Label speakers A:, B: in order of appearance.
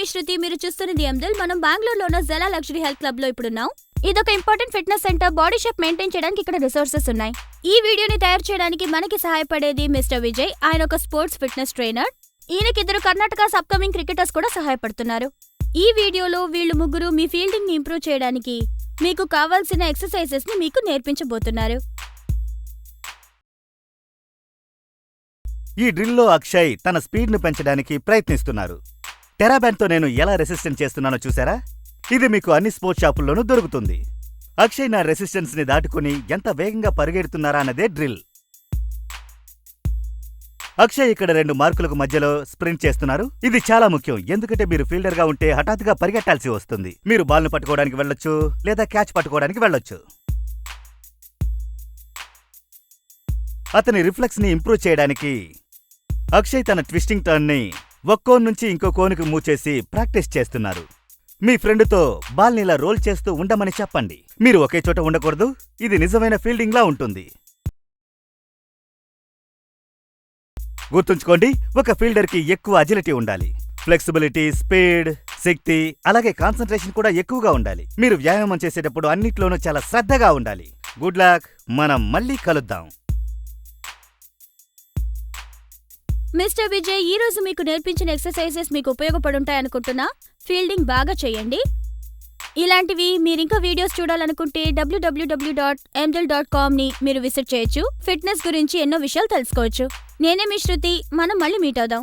A: మీ శృతి. మీరు చూస్తున్నది ఎందిల్. మనం బెంగళూరులో ఉన్న జెలా లగ్జరీ హెల్త్ క్లబ్ లో ఇప్పుడున్నాం. ఇదొక important fitness centre. Body shape maintain చేయడానికి ఇక్కడ రిసోర్సెస్ ఉన్నాయి. ఈ వీడియోని తయారు చేయడానికి మనకి సహాయపడేది మిస్టర్ విజయ్. ఆయన ఒక స్పోర్ట్స్ ఫిట్నెస్ ట్రైనర్. ఈయనకిద్దరు కర్ణాటక అప్కమింగ్ క్రికెటర్స్ కూడా సహాయపడుతున్నారు. ఈ వీడియోలో వీళ్ళు ముగ్గురు మీ ఫీల్డింగ్ ని ఇంప్రూవ్ చేయడానికి మీకు కావాల్సిన ఎక్సర్సైజెస్ ని మీకు నేర్పించబోతున్నారు.
B: ఈ డ్రిల్లో అక్షయ్ తన స్పీడ్ను పెంచడానికి ప్రయత్నిస్తున్నారు. టెరాబ్యాండ్తో నేను ఎలా రెసిస్టెన్స్ చేస్తున్నానో చూసారా? ఇది మీకు అన్ని స్పోర్ట్స్ షాపుల్లోనూ దొరుకుతుంది. అక్షయ్ నా రెసిస్టెన్స్ ని దాటుకుని ఎంత వేగంగా పరిగెడుతున్నారా అన్నదే డ్రిల్. అక్షయ్ ఇక్కడ 2 మార్కులకు మధ్యలో స్ప్రింట్ చేస్తున్నారు. ఇది చాలా ముఖ్యం, ఎందుకంటే మీరు ఫీల్డర్ గా ఉంటే హఠాత్తుగా పరిగెట్టాల్సి వస్తుంది. మీరు బాల్ను పట్టుకోవడానికి వెళ్ళొచ్చు, లేదా క్యాచ్ పట్టుకోవడానికి వెళ్ళొచ్చు. అతని రిఫ్లెక్స్ ని ఇంప్రూవ్ చేయడానికి అక్షయ్ తన ట్విస్టింగ్ టర్న్ ని ఒక కోన్ నుంచి ఇంకో కోనుకు మూవ్ చేసి ప్రాక్టీస్ చేస్తున్నారు. మీ ఫ్రెండ్తో బాల్ని ఇలా రోల్ చేస్తూ ఉండమని చెప్పండి. మీరు ఒకే చోట ఉండకూడదు. ఇది నిజమైన ఫీల్డింగ్ లా ఉంటుంది. గుర్తుంచుకోండి, ఒక ఫీల్డర్ కి ఎక్కువ అజిలిటీ ఉండాలి. ఫ్లెక్సిబిలిటీ, స్పీడ్, శక్తి, అలాగే కాన్సంట్రేషన్ కూడా ఎక్కువగా ఉండాలి. మీరు వ్యాయామం చేసేటప్పుడు అన్నిట్లోనూ చాలా శ్రద్ధగా ఉండాలి. Good luck. మనం మళ్ళీ కలుద్దాం.
A: మిస్టర్ విజయ్, ఈ రోజు మీకు నేర్పించిన ఎక్సర్సైజెస్ మీకు ఉపయోగపడుంటాయనుకుంటున్నా. ఫీల్డింగ్ బాగా చేయండి. ఇలాంటివి మీరింకా వీడియోస్ చూడాలనుకుంటే www.emdel.com ని మీరు విజిట్ చేయొచ్చు. ఫిట్నెస్ గురించి ఎన్నో విషయాలు తెలుసుకోవచ్చు. నేనే మీ శృతి. మనం మళ్ళీ మీట్ అవుదాం.